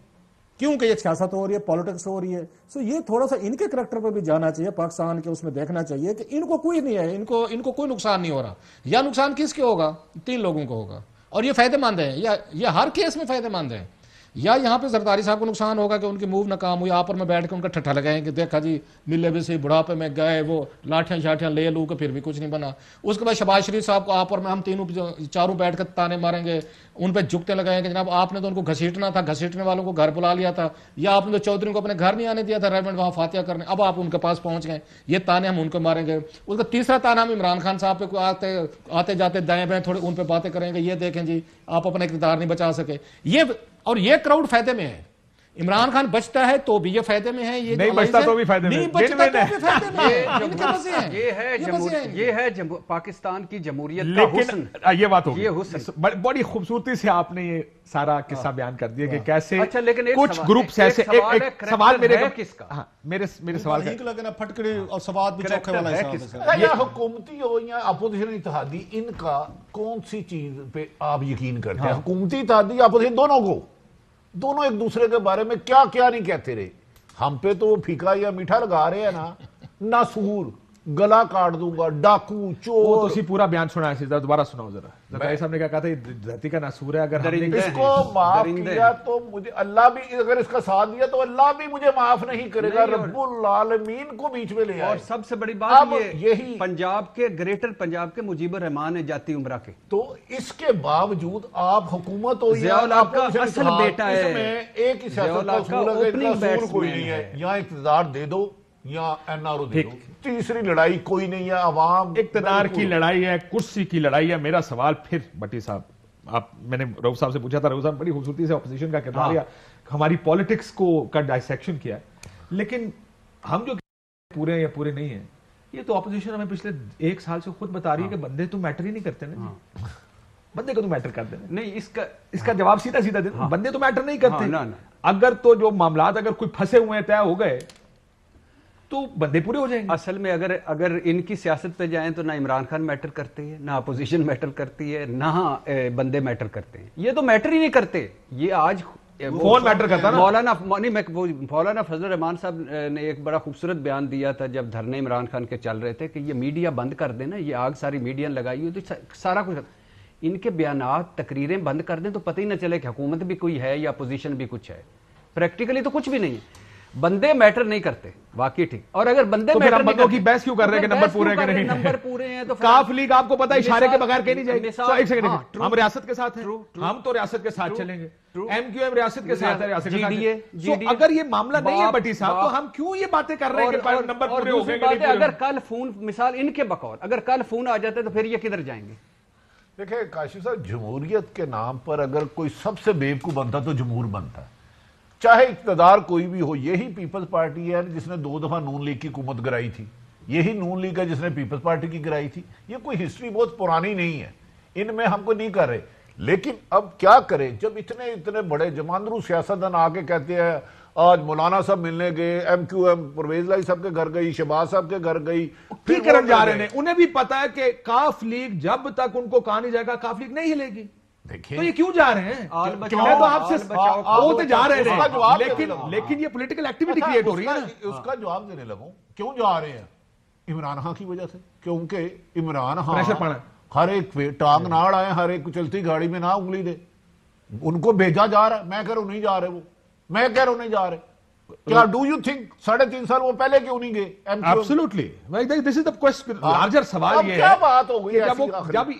کیونکہ یہ سیاست ہو رہی ہے، پالیٹکس ہو رہی ہے. سو یہ تھوڑا سا ان کے کریکٹر پہ بھی جانا چاہیے، پاکستان کے اس میں دیکھنا چاہیے کہ ان کو کوئی نہیں ہے، ان کو کوئی نقصان نہیں ہو رہا. یا نقصان کس کے ہوگا؟ 3 لوگوں کو ہوگا، اور یہ فائدہ مند ہیں، یا ہر کیس میں فائدہ مند ہیں. یا یہاں پہ زرداری صاحب کو نقصان ہوگا کہ ان کی موو ناکام ہوئی، آپر میں بیٹھ کے ان کا ٹھٹھا لگائیں کہ دیکھا جی ملے بھی سے بڑھاپے میں گئے، وہ لاٹھیاں شاٹھیاں لے لوں کہ پھر بھی کچھ نہیں بنا. اس کے بعد شہباز شریف صاحب کو آپر میں ہم چاروں بیٹھ کر تانے ماریں گے، ان پہ جھکتے لگائیں کہ جناب آپ نے تو ان کو گھسیٹنا تھا، گھسیٹنے والوں کو گھر بلا لیا تھا، یا آپ نے تو چودھری کو اپنے گھر نہیں آنے دیا تھا ریمنڈ وہاں فاتحہ کرنے، اب آپ ان کے پاس پہنچ گئے. یہ تانے ہم ان کو ماریں گے. اس کا تیسرا تانا ہم عمران خان صاحب پہ آتے جاتے دائیں بائیں تھوڑے ان پہ باتیں کریں گے، یہ دیکھیں جی آپ اپنا اقتدار نہیں بچا سکے. یہ کراؤڈ فائدے میں ہے. عمران خان بچتا ہے تو بھی یہ فائدے میں ہے، یہ
نہیں بچتا تو بھی فائدے میں،
نہیں بچتا تو بھی فائدے میں ہے.
یہ ہے پاکستان کی جمہوریت کا حسن.
یہ بات ہوگی، بڑی خوبصورتی سے آپ نے یہ سارا قصہ بیان کر دیا کہ کیسے کچھ گروپس ایسے. ایک سوال میرے سوال
کا پھٹکڑی اور سواد بھی چوکھے والا ہے.
یا حکومتی ہو یا اپوزیشن اتحادی، ان کا کون سی چیز پہ آپ یقین کرتے ہیں؟ حکومتی اتحادی اپوزیشن دونوں ایک دوسرے کے بارے میں کیا نہیں کہتے رہے. ہم پہ تو وہ پھیکا یا میٹھا لگا رہے ہیں نا، ناسور، گلا کاٹ دوں گا، ڈاکو،
وہ
چور.
تو اسی پورا بیان سنا ہے، دوبارہ سناؤ ذرا. زکریا صاحب نے کیا کہا تھا، یہ دھرتی کا ناسور ہے، اگر ہم نے
اس کو معاف کیا تو مجھے اللہ بھی، اگر اس کا ساتھ دیا تو اللہ بھی مجھے معاف نہیں کرے گا. رب العالمین کو بیچ میں لے آئے.
اور سب سے بڑی بات یہ
یہی
پنجاب کے، گریٹر پنجاب کے مجیب الرحمان ہے جاتی عمرہ کے.
تو اس کے باوجود آپ حکومت ہو،
ضیاء الحق کا اصل بیٹا ہے،
اس میں ایک ہی سیاست کا اصول ہے کہ اصول کوئی نہیں ہے، یا اقتدار دے دو یا این آر او دے دو. تیسری لڑائی کوئی نہیں ہے. عوام
اقتدار کی لڑائی ہے، کرسی کی لڑائی ہے. میرا سوال پھر بٹی صاحب، میں نے رؤوف صاحب سے پوچھا تھا، رؤوف صاحب بڑی خوبصورتی سے اپوزیشن کا کردار لیا، ہماری پالیٹکس کا ڈائسیکشن کیا ہے. لیکن ہم جو پورے یا پورے نہیں ہیں، یہ تو اپوزیشن ہمیں پچھلے 1 سال سے خود بتا رہی ہے کہ بندے تو میٹر ہی نہیں کرتے نا. بندے کو تو میٹر کرتے
نہیں،
اس کا جواب سیدھا سیدھا دے، بندے تو میٹر نہیں کرتے. اگر تو جو معاملات اگر کوئی پھنسے ہوئے ہیں، طے ہو گئے، تو بندے پورے ہو جائیں گے.
اصل میں اگر ان کی سیاست پہ جائیں تو نہ عمران خان میٹر کرتے ہیں، نہ اپوزیشن میٹر کرتی ہے، نہ بندے میٹر کرتے ہیں. یہ تو میٹر ہی نہیں کرتے. یہ آج
فون میٹر کرتا نا.
مولانا فضل الرحمان صاحب نے ایک بڑا خوبصورت بیان دیا تھا جب دھرنے عمران خان کے چل رہے تھے کہ یہ میڈیا بند کر دیں نا، یہ آگ ساری میڈیا نے لگائی ہوئی تو سارا کچھ. ان کے بیانات، تقریریں بند کر دیں تو پتہ ہی نہ چلے کہ حکومت بھی کوئی ہے یا اپوزیشن بھی کچھ ہے. پریکٹیکلی تو کچھ بھی نہیں ہے. بندے میٹر نہیں کرتے، واقعی ٹھیک. اور اگر بندے
تو پھر ہم بندوں کی بحث کیوں کر رہے ہیں کہ نمبر پورے ہیں کہ نہیں؟
نمبر پورے ہیں تو
کاف لیگ آپ کو پتا ہے اشارے کے بغیر کہیں نہیں جائے گی. ایک سیکنڈ، ہم ریاست کے ساتھ ہیں، ہم تو ریاست کے ساتھ چلیں گے. ایم کیو ایم ریاست کے ساتھ ہے، ریاست کے ساتھ ہے. اگر یہ معاملہ نہیں ہے بٹی صاحب تو ہم کیوں یہ باتیں کر رہے ہیں کہ نمبر پورے ہو گئے؟
اگر کل فون، مثال ان کے بقول اگر کل فون آ جاتا ہے تو پھر یہ کدھر جائیں گے؟
دیکھیں کاشف صاحب، جمہوریت کے نام پر اگر کوئی سب سے بیوقوف بنتا تو جمہور بنتا ہے. چاہے اقتدار کوئی بھی ہو. یہی پیپلز پارٹی ہے جس نے 2 دفعہ نون لیگ کی حکومت گرائی تھی. یہی نون لیگ ہے جس نے پیپلز پارٹی کی گرائی تھی. یہ کوئی ہسٹری بہت پرانی نہیں ہے، ان میں ہم کو نہیں کر رہے. لیکن اب کیا کریں جب اتنے بڑے جماندرو سیاستدان آ کے کہتے ہیں، آج مولانا صاحب ملنے گئے، ایم کیو ایم پرویز لائی صاحب کے گھر گئی، شہباز صاحب کے گھر گئی،
کی کرن جا رہے ہیں. انہیں بھی پتا ہے کہ کاف لیگ جب تک ان کو کہا نہیں جائے گا کاف لیگ نہیں ہلے گی. تو یہ کیوں جا رہے ہیں؟ میں تو آپ سے وہ جا رہے ہیں، لیکن یہ پولیٹیکل ایکٹیویٹی کریٹ ہو رہی ہے.
اس کا جواب دینے لگوں کیوں جا رہے ہیں. عمران خان کی وجہ سے، کیونکہ عمران خان ہر ایک پہ ٹانگ نہ اڑائے، ہر ایک چلتی گاڑی میں نہ انگلی دے. ان کو بھیجا جا رہا ہے. میں کہہ رہا ہوں نہیں جا رہے، وہ میں کہہ رہا ہوں نہیں جا رہے. کیا ڈو یو تھنک 3.5 سال وہ پہلے کیوں نہیں گئے؟
Absolutely this is the question. Larger سوال یہ ہے
کیا بات ہو گئی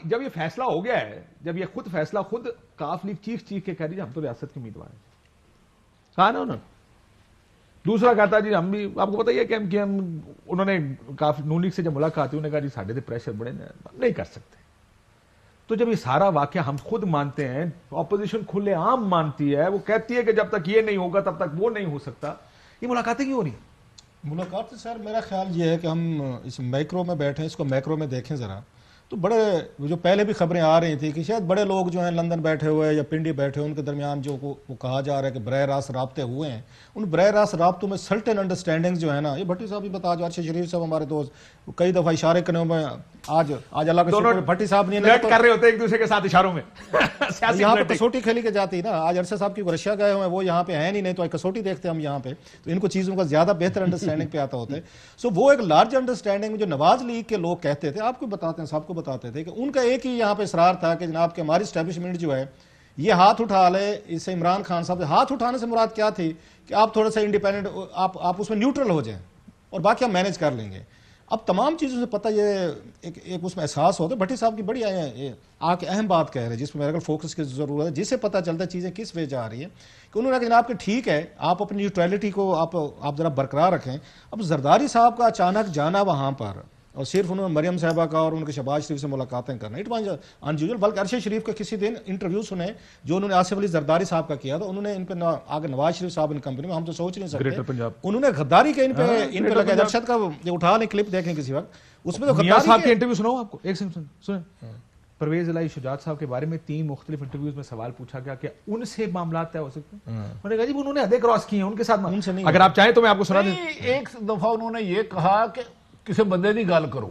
جب یہ فیصلہ ہو گیا ہے، جب یہ خود فیصلہ خود کاف لیگ چیخ کے کہہ رہی ہے ہم تو ریاست کے امیدوار ہیں. کہا نا انہوں نے. دوسرا کہتا جی ہم بھی، آپ کو پتہ ہی ہے کہ ہم انہوں نے نون لیگ سے جب ملاقات ہوئی، انہوں نے کہا جی ساڈے تے پریشر بڑے نہیں کر سکتے. تو جب یہ سارا واقعہ ہم خود مانتے ہیں، اپوزیشن کھلے عام مانتی ہے، وہ کہتی ہے کہ جب تک یہ نہیں ہوگا تب تک وہ نہیں ہو سکتا، یہ ملاقاتیں کیوں ہو رہی ہیں؟
ملاقات سر میرا خیال یہ ہے کہ ہم اس میکرو میں بیٹھیں، اس کو میکرو میں دیکھیں ذرا. تو بڑے جو پہلے بھی خبریں آ رہی تھیں کہ شاید بڑے لوگ جو ہیں لندن بیٹھے ہوئے یا پنڈی بیٹھے ہوئے، ان کے درمیان جو وہ کہا جا رہا ہے کہ براہ راست رابطے ہوئے ہیں، ان براہ راست رابطوں میں سرٹن انڈرسٹینڈنگ جو ہے نا، یہ بھٹی صاحب بھی بتا جو ارشد شریف صاحب ہمارے دوست کئی دفعہ اشارے کرنے میں آج اللہ کا شکر بھٹی صاحب نہیں
کر رہے ہوتے ایک دوسرے کے ساتھ اشاروں میں.
یہاں پہ کسوٹی کھیلی کے جاتی نا. آج ارشد صاحب کی رشیا گئے ہوئے ہیں، وہ یہاں پہ ہیں نہیں تو کسوٹی دیکھتے ہم یہاں پہ، تو ان کو چیزوں کا زیادہ بہتر انڈرسٹینڈنگ پہ آتا ہوتا ہے. سو وہ ایک لارج انڈرسٹینڈنگ میں جو نواز لیگ کے لوگ کہتے تھے، آپ کو بتاتے ہیں، سب کو بتاتے تھے کہ ان کا ایک ہی یہاں پہ اصرار تھا کہ جناب کہ ہماری اسٹیبلشمنٹ جو ہے یہ ہاتھ اٹھا لے. اس سے عمران خان صاحب ہاتھ اٹھانے سے مراد کیا تھی کہ آپ تھوڑا سا انڈیپینڈنٹ، آپ اس میں نیوٹرل ہو جائیں اور باقی ہم مینیج کر لیں گے. اب تمام چیزوں سے پتہ یہ ایک اس میں احساس ہوتا ہے. بھٹی صاحب کی بڑی آ کے اہم بات کہہ رہے ہیں جس میں میرے فوکس کی ضرورت ہے، جس سے پتہ چلتا ہے چیزیں کس وجہ جا رہی ہیں کہ انہوں نے کہا جناب کہ ٹھیک ہے آپ اپنی نیوٹرلٹی کو آپ ذرا برقرار رکھیں. اب زرداری صاحب کا اچانک جانا وہاں پر اور صرف انہوں نے مریم صاحبہ کا اور ان کے شہباز شریف سے ملاقاتیں کرنا، اٹ واز انیوزل. بلکہ ارشد شریف کا کسی دن انٹرویو سنے جو انہوں نے آصف علی زرداری صاحب کا کیا تھا، انہوں نے ان پہ آگے نواز شریف صاحب ان کمپنی میں ہم تو سوچ نہیں سکتے، انہوں نے غداری کے ان پہ لگا. ارشد کا یہ اٹھا لیں کلپ دیکھیں کسی وقت، اس میں تو
غداری صاحب کے انٹرویو سناؤ آپ کو. ایک سنیں پرویز الہی شجاعت صاحب کے بارے میں 3 مختلف انٹرویوز میں سوال پوچھا گیا کہ ان سے معاملات طے ہو سکتے ہیں. انہوں نے کہا جی انہوں نے حدیں کراس کی ہیں، ان کے ساتھ اگر آپ چاہیں تو میں آپ کو سنا دوں.
ایک دفعہ انہوں نے یہ کہا کہ کسی بندے کی گل کرو،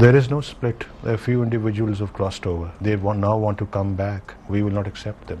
There is no split. A few individuals have crossed over. They now want to come back. We will not accept them.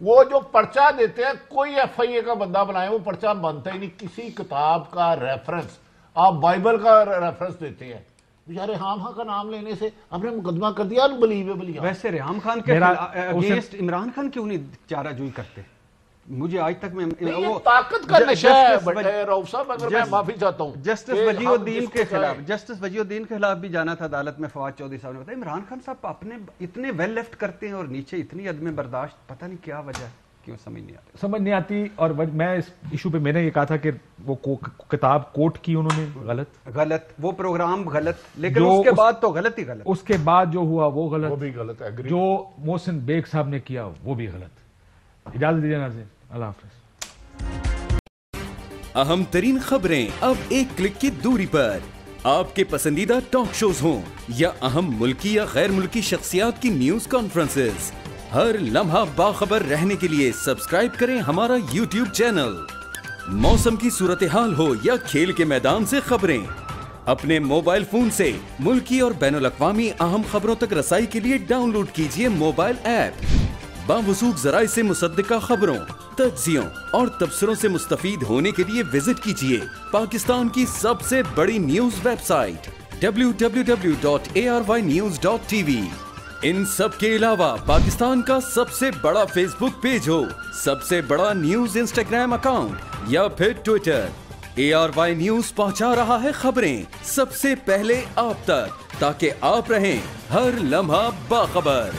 وہ جو پرچہ دیتے ہیں کوئی ایف آئی اے کا بندہ بنائے وہ پرچہ بنتا ہی نہیں. کسی کتاب کا ریفرنس, آپ بائبل کا ریفرنس دیتے ہیں, بیچارے ریحام خان کا نام لینے سے آپ نے مقدمہ کر دیا انبلیویبل.
ویسے ریحام خان کے اگینسٹ عمران خان کیوں نہیں چارہ جوئی کرتے؟ مجھے آج تک میں
وہ طاقت کا نشہ ہے رؤف صاحب, اگر میں معافی چاہتا ہوں.
جسٹس وجیہ الدین کے خلاف, جسٹس وجیہ الدین کے خلاف بھی جانا تھا عدالت میں. فواد چودھری صاحب نے بتایا عمران خان صاحب اپنے اتنے ویل لیفٹ کرتے ہیں اور نیچے اتنی عدم برداشت, پتہ نہیں کیا وجہ ہے, کیوں سمجھ نہیں آتی. اور میں اس ایشو پہ میں نے یہ کہا تھا کہ وہ کتاب کوٹ کی انہوں نے غلط, وہ پروگرام غلط, لیکن اس کے بعد تو غلط ہی غلط. اس کے بعد جو ہوا وہ غلط,
وہ بھی غلط ہے.
جو محسن بیگ صاحب نے کیا وہ بھی غلط. اجازت دیجیے ناظرین, اللہ حافظ.
اہم ترین خبریں اب ایک کلک کی دوری پر. آپ کے پسندیدہ ٹاک شوز ہوں یا اہم ملکی یا غیر ملکی شخصیات کی نیوز کانفرنسز, ہر لمحہ باخبر رہنے کے لیے سبسکرائب کریں ہمارا یوٹیوب چینل. موسم کی صورتحال ہو یا کھیل کے میدان سے خبریں, اپنے موبائل فون سے ملکی اور بین الاقوامی اہم خبروں تک رسائی کے لیے ڈاؤن لوڈ کیجیے موبائل ایپ. باوثوق ذرائع سے مصدقہ خبروں, تجزیوں اور تبصروں سے مستفید ہونے کے لیے وزٹ کیجیے پاکستان کی سب سے بڑی نیوز ویب سائٹ www.arYnews.tv. ان سب کے علاوہ پاکستان کا سب سے بڑا فیس بک پیج ہو, سب سے بڑا نیوز انسٹاگرام اکاؤنٹ یا پھر ٹویٹر, ARY نیوز پہنچا رہا ہے خبریں سب سے پہلے آپ تک, تاکہ آپ رہیں ہر لمحہ باخبر.